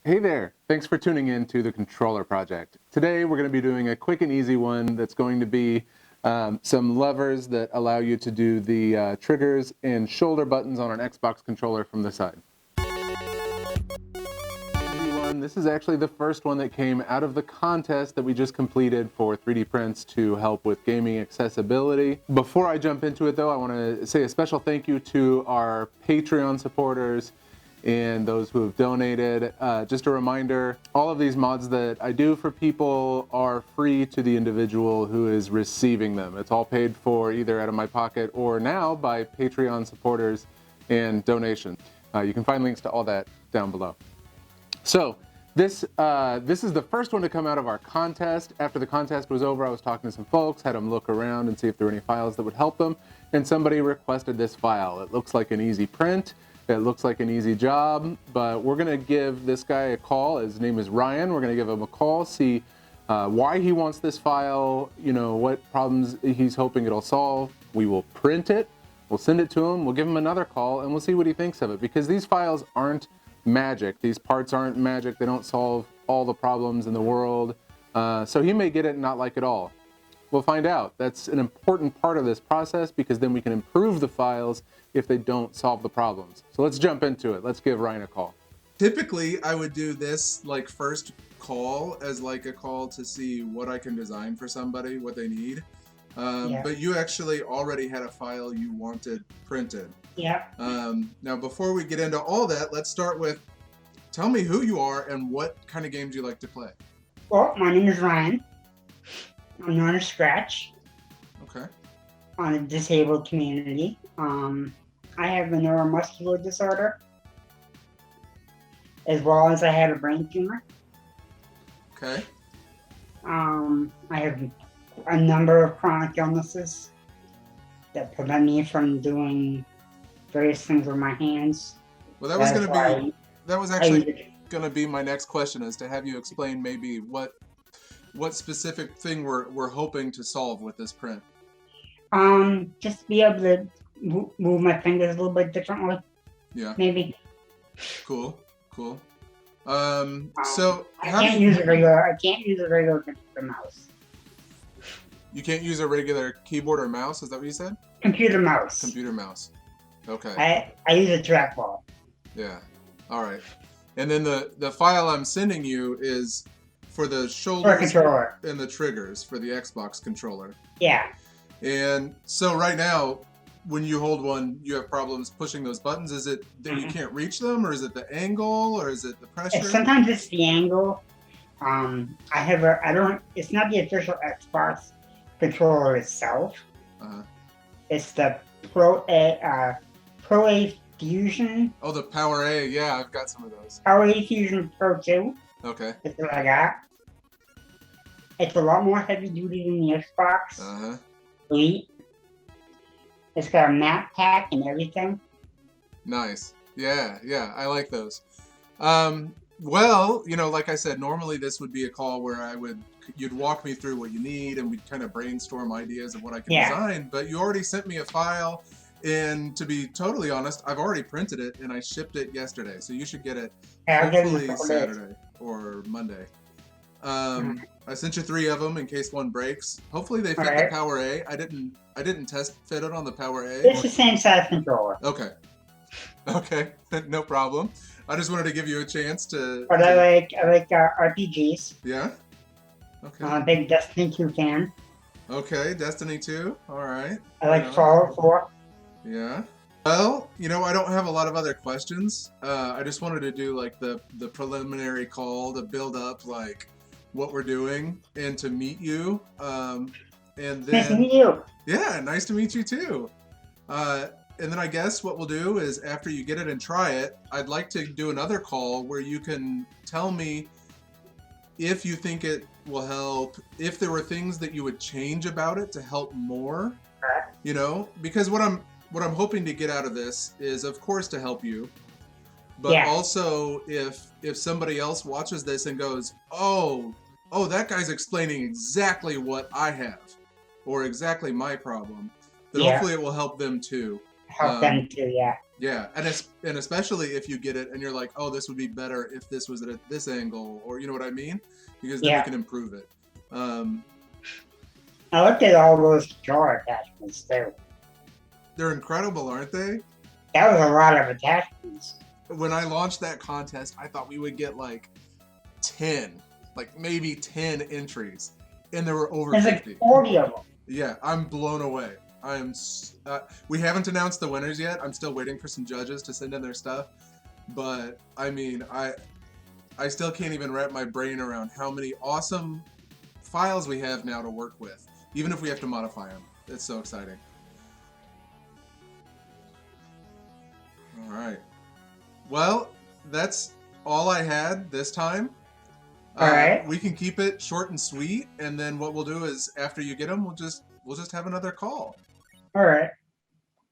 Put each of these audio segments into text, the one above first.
Hey there, thanks for tuning in to the Controller Project. Today we're going to be doing a quick and easy one that's going to be some levers that allow you to do the triggers and shoulder buttons on an Xbox controller from the side. This is actually the first one that came out of the contest that we just completed for 3D prints to help with gaming accessibility. Before I jump into it though, I want to say a special thank you to our Patreon supporters and those who have donated. Just a reminder, all of these mods that I do for people are free to the individual who is receiving them. It's all paid for either out of my pocket or now by Patreon supporters and donations. You can find links to all that down below. So this is the first one to come out of our contest. After the contest was over, I was talking to some folks, had them look around and see if there were any files that would help them, and somebody requested this file. It looks like an easy print. It looks like an easy job, but we're gonna give this guy a call. His name is Ryan. We're gonna give him a call, see why he wants this file, you know, what problems he's hoping it'll solve. We will print it, we'll send it to him, we'll give him another call, and we'll see what he thinks of it, because these files aren't magic. These parts aren't magic. They don't solve all the problems in the world. So he may get it and not like it all. We'll find out. That's an important part of this process, because then we can improve the files if they don't solve the problems. So let's jump into it. Let's give Ryan a call. Typically, I would do this like first call as like a call to see what I can design for somebody, what they need. But you actually already had a file you wanted printed. Yeah. Now, before we get into all that, let's start with, tell me who you are and what kind of games you like to play. Well, my name is Ryan. I'm known as Scratch Okay. on the disabled community. I have a neuromuscular disorder, as well as I have a brain tumor. Okay. I have a number of chronic illnesses that prevent me from doing various things with my hands. Well, that was actually going to be my next question, is to have you explain maybe what specific thing we're hoping to solve with this print. Just to be able to move my fingers a little bit differently. Yeah. Maybe. Cool. So I can't use a regular computer mouse. You can't use a regular keyboard or mouse? Is that what you said? Computer mouse. Computer mouse. Okay. I use a trackball. Yeah. All right. And then the file I'm sending you is for the shoulders controller and the triggers for the Xbox controller. Yeah. And so right now, when you hold one, you have problems pushing those buttons. Is it that you can't reach them, or is it the angle, or is it the pressure? Sometimes it's the angle. It's not the official Xbox controller itself. It's the Pro A Fusion. Oh, the Power A. Yeah, I've got some of those. Power A Fusion Pro 2. Okay. That's what I got. It's a lot more heavy duty than the Xbox Elite. It's got a map pack and everything. Nice. Yeah, I like those. Well, you know, like I said, normally this would be a call where you'd walk me through what you need and we'd kind of brainstorm ideas of what I can design, but you already sent me a file, and to be totally honest, I've already printed it and I shipped it yesterday, so you should get it hopefully Saturday or Monday. I sent you 3 of them in case one breaks. Hopefully they fit the Power A. I didn't test fit it on the Power A. It's the same size controller. Okay, no problem. I just wanted to give you a chance to. But I like RPGs. Yeah. Okay. I'm a big Destiny 2 fan. Okay, Destiny 2. All right. I like Fallout 4. Yeah. Well, you know, I don't have a lot of other questions. I just wanted to do like the preliminary call to build up like what we're doing and to meet you. And then, nice to meet you. Yeah, nice to meet you too. And then I guess what we'll do is, after you get it and try it, I'd like to do another call where you can tell me if you think it will help, if there were things that you would change about it to help more. You know, because what I'm hoping to get out of this is, of course, to help you, but also if somebody else watches this and goes, oh, that guy's explaining exactly what I have, or exactly my problem, then hopefully it will help them too. Help them too, yeah. Yeah, and especially if you get it and you're like, oh, this would be better if this was at this angle, or you know what I mean? Because then we Yeah. can improve it. I looked at all those drawer attachments too. They're incredible, aren't they? That was a lot of attachments. When I launched that contest, I thought we would get like 10, like maybe 10 entries, and there were over There's 50. like 40 of them. Yeah, I'm blown away. We haven't announced the winners yet. I'm still waiting for some judges to send in their stuff. But I mean, I still can't even wrap my brain around how many awesome files we have now to work with, even if we have to modify them. It's so exciting. All right. Well, that's all I had this time. All right. We can keep it short and sweet, and then what we'll do is after you get them, we'll just have another call. All right.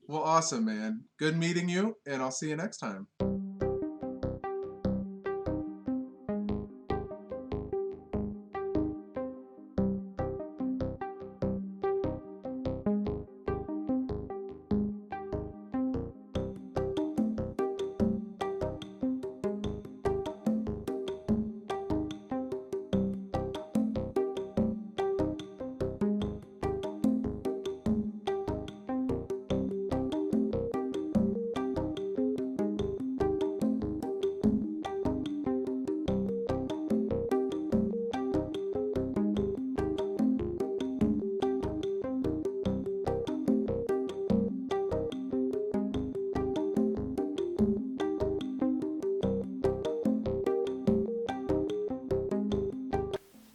Well, awesome, man. Good meeting you, and I'll see you next time.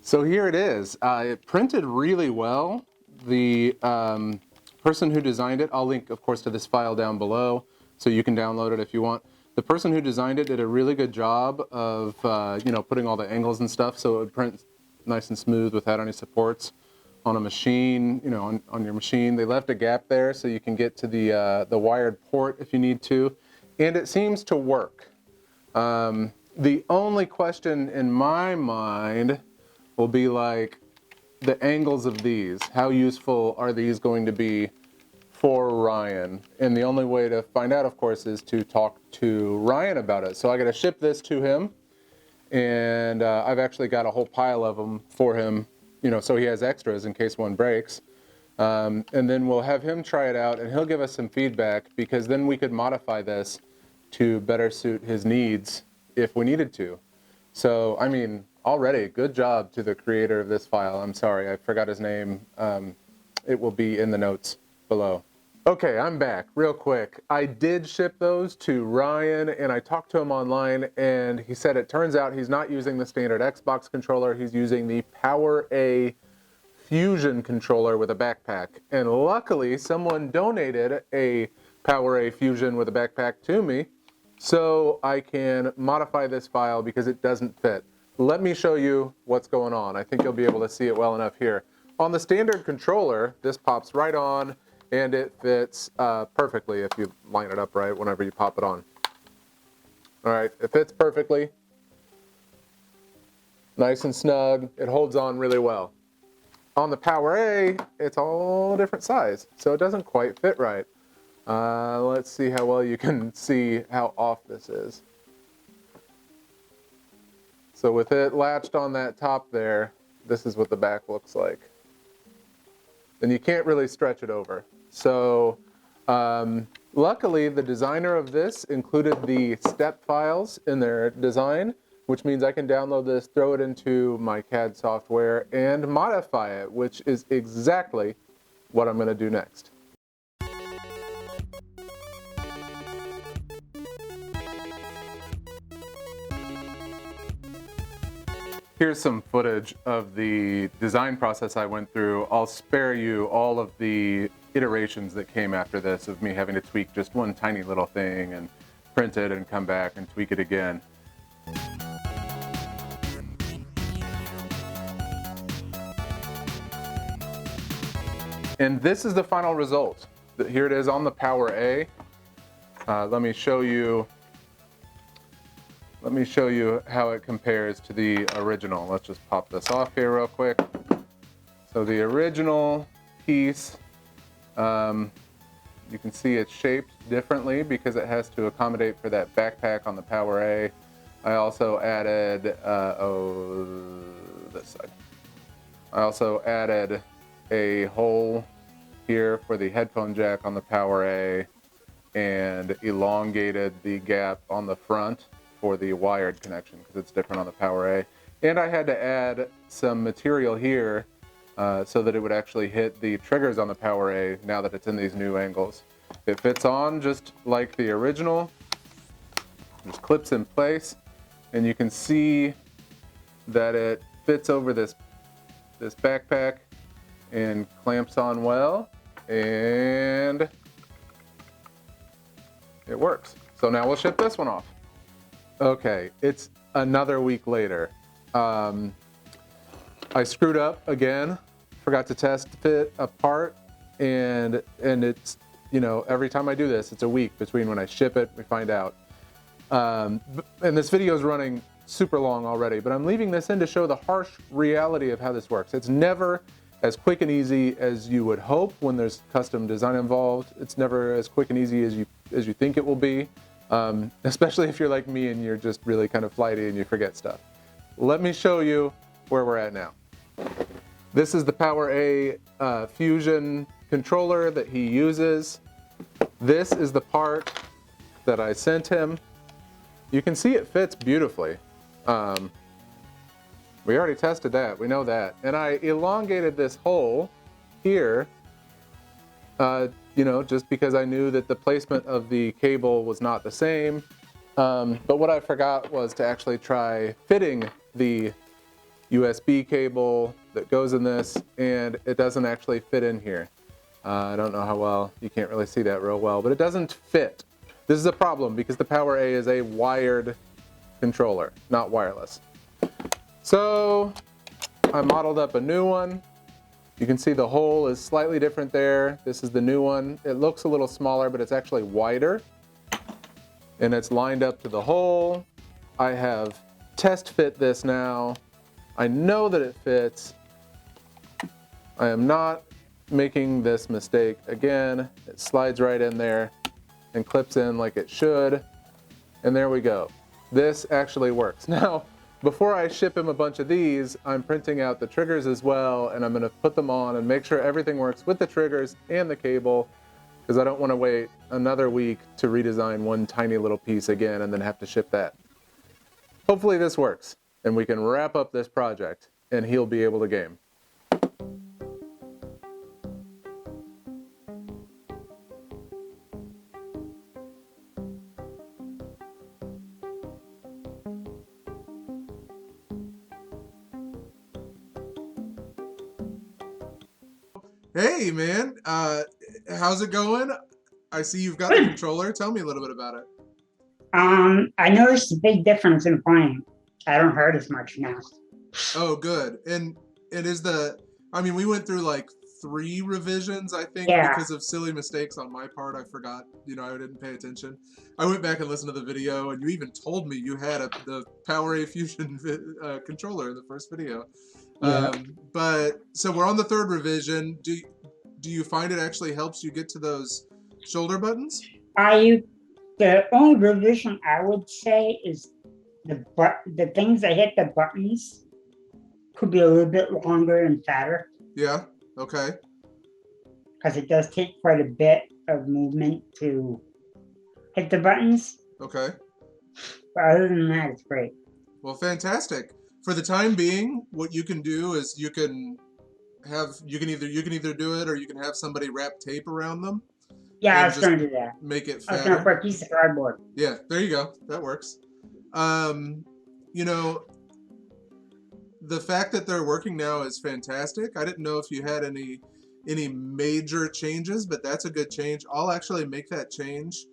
So here it is. It printed really well. The person who designed it, I'll link, of course, to this file down below, so you can download it if you want. The person who designed it did a really good job of, putting all the angles and stuff so it would print nice and smooth without any supports on a machine, on your machine. They left a gap there so you can get to the wired port if you need to, and it seems to work. The only question in my mind will be like the angles of these. How useful are these going to be for Ryan? And the only way to find out, of course, is to talk to Ryan about it. So I got to ship this to him, and I've actually got a whole pile of them for him, so he has extras in case one breaks. And then we'll have him try it out, and he'll give us some feedback, because then we could modify this to better suit his needs if we needed to. So, I mean, already, good job to the creator of this file. I'm sorry, I forgot his name. It will be in the notes below. Okay, I'm back real quick. I did ship those to Ryan, and I talked to him online, and he said it turns out he's not using the standard Xbox controller. He's using the PowerA Fusion controller with a backpack. And luckily, someone donated a PowerA Fusion with a backpack to me, so I can modify this file because it doesn't fit. Let me show you what's going on. I think you'll be able to see it well enough here. On the standard controller, this pops right on, and it fits perfectly if you line it up right whenever you pop it on. All right, it fits perfectly. Nice and snug. It holds on really well. On the PowerA, it's all a different size, so it doesn't quite fit right. Let's see how well you can see how off this is. So with it latched on that top there, this is what the back looks like. And you can't really stretch it over. So luckily, the designer of this included the step files in their design, which means I can download this, throw it into my CAD software, and modify it, which is exactly what I'm going to do next. Here's some footage of the design process I went through. I'll spare you all of the iterations that came after this of me having to tweak just one tiny little thing and print it and come back and tweak it again. And this is the final result. Here it is on the PowerA. Let me show you how it compares to the original. Let's just pop this off here real quick. So the original piece, You can see it's shaped differently because it has to accommodate for that backpack on the Power A. I also added, this side. I also added a hole here for the headphone jack on the Power A and elongated the gap on the front for the wired connection because it's different on the Power A. And I had to add some material here so that it would actually hit the triggers on the Power A now that it's in these new angles. It fits on just like the original, just clips in place, and you can see that it fits over this backpack and clamps on well, and it works. So now we'll ship this one off. Okay, it's another week later. I screwed up again, forgot to test fit a part, and it's, you know, every time I do this, it's a week between when I ship it, we find out. And this video is running super long already, but I'm leaving this in to show the harsh reality of how this works. It's never as quick and easy as you would hope when there's custom design involved. It's never as quick and easy as you think it will be, especially if you're like me and you're just really kind of flighty and you forget stuff. Let me show you where we're at now. This is the Power A Fusion controller that he uses. This is the part that I sent him. You can see it fits beautifully. We already tested that, we know that. And I elongated this hole here, you know, just because I knew that the placement of the cable was not the same. But what I forgot was to actually try fitting the USB cable that goes in this, and it doesn't actually fit in here. I don't know how well, you can't really see that real well, but it doesn't fit. This is a problem because the Power A is a wired controller, not wireless. So I modeled up a new one. You can see the hole is slightly different there. This is the new one. It looks a little smaller, but it's actually wider. And it's lined up to the hole. I have test fit this now. I know that it fits. I am not making this mistake again. It slides right in there and clips in like it should. And there we go. This actually works. Now, before I ship him a bunch of these, I'm printing out the triggers as well, and I'm gonna put them on and make sure everything works with the triggers and the cable, because I don't wanna wait another week to redesign one tiny little piece again and then have to ship that. Hopefully this works, and we can wrap up this project, and he'll be able to game. Hey, man. How's it going? I see you've got the controller. Tell me a little bit about it. I noticed a big difference in playing. I don't hurt as much now. Oh, good. And it is I mean, we went through like 3 revisions, I think, Yeah. because of silly mistakes on my part. I forgot, you know, I didn't pay attention. I went back and listened to the video, and you even told me you had the Power A Fusion controller in the first video. Yeah. But so we're on the 3rd revision. Do you find it actually helps you get to those shoulder buttons? The only revision I would say is the things that hit the buttons could be a little bit longer and fatter, Yeah. Okay. because it does take quite a bit of movement to hit the buttons. Okay. But other than that, it's great. Well, fantastic. For the time being, what you can do is you can either do it, or you can have somebody wrap tape around them. Yeah, I was going to do that. Make it I was going to fatter. put a piece of cardboard. Yeah, there you go. That works. You know, the fact that they're working now is fantastic. I didn't know if you had any major changes, but that's a good change. I'll actually make that change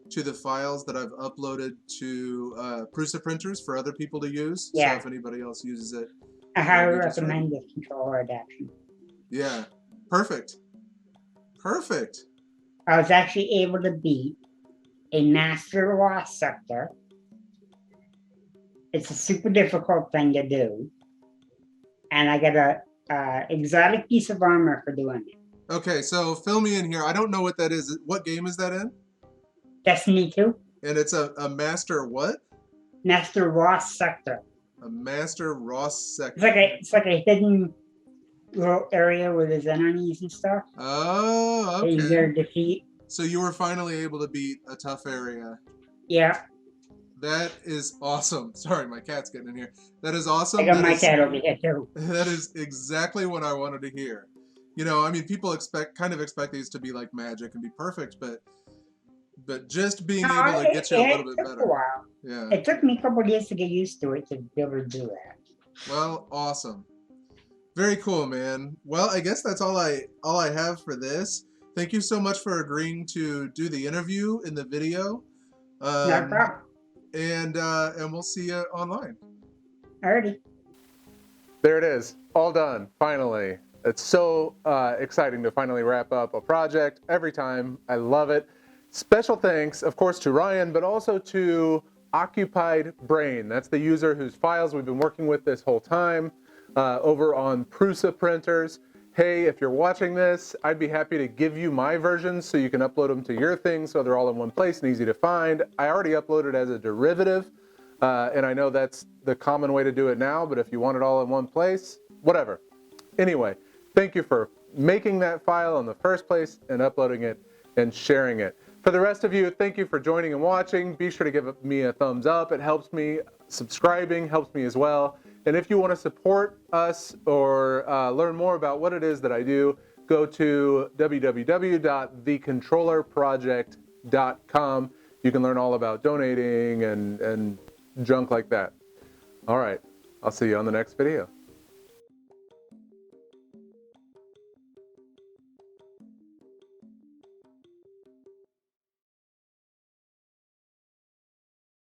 to the files that I've uploaded to Prusa printers for other people to use. Yeah. So if anybody else uses it, I highly recommend the controller adaptation. yeah, perfect. Perfect. I was actually able to beat a master loss sector. It's a super difficult thing to do. And I got a exotic piece of armor for doing it. Okay, so fill me in here. I don't know what that is. What game is that in? Destiny 2, And it's a master what? Master Ross Sector. A master Ross It's sector. like a hidden little area where there's enemies and stuff Oh, that you okay. gotta defeat. So you were finally able to beat a tough area. Yeah, That is awesome. Sorry, my cat's getting in here. That is I awesome. got my cat over here too. That is exactly what I wanted to hear. You know, I mean, people expect these to be like magic and be perfect, but just being able to get you a little bit It took a better. while. Yeah. It took me a couple of years to get used to it to be able to do that. Well, awesome. Very cool, man. Well, I guess that's all I have for this. Thank you so much for agreeing to do the interview in the video. No problem. And we'll see you online. Alrighty. There it is, all done, finally. It's so exciting to finally wrap up a project every time. I love it. Special thanks, of course, to Ryan, but also to Occupied Brain. That's the user whose files we've been working with this whole time over on Prusa printers. Hey, if you're watching this, I'd be happy to give you my versions so you can upload them to your thing so they're all in one place and easy to find. I already uploaded as a derivative, and I know that's the common way to do it now, but if you want it all in one place, whatever. Anyway, thank you for making that file in the first place and uploading it and sharing it. For the rest of you, thank you for joining and watching. Be sure to give me a thumbs up. It helps me. Subscribing helps me as well. And if you want to support us or learn more about what it is that I do, go to www.thecontrollerproject.com. You can learn all about donating and junk like that. All right, I'll see you on the next video.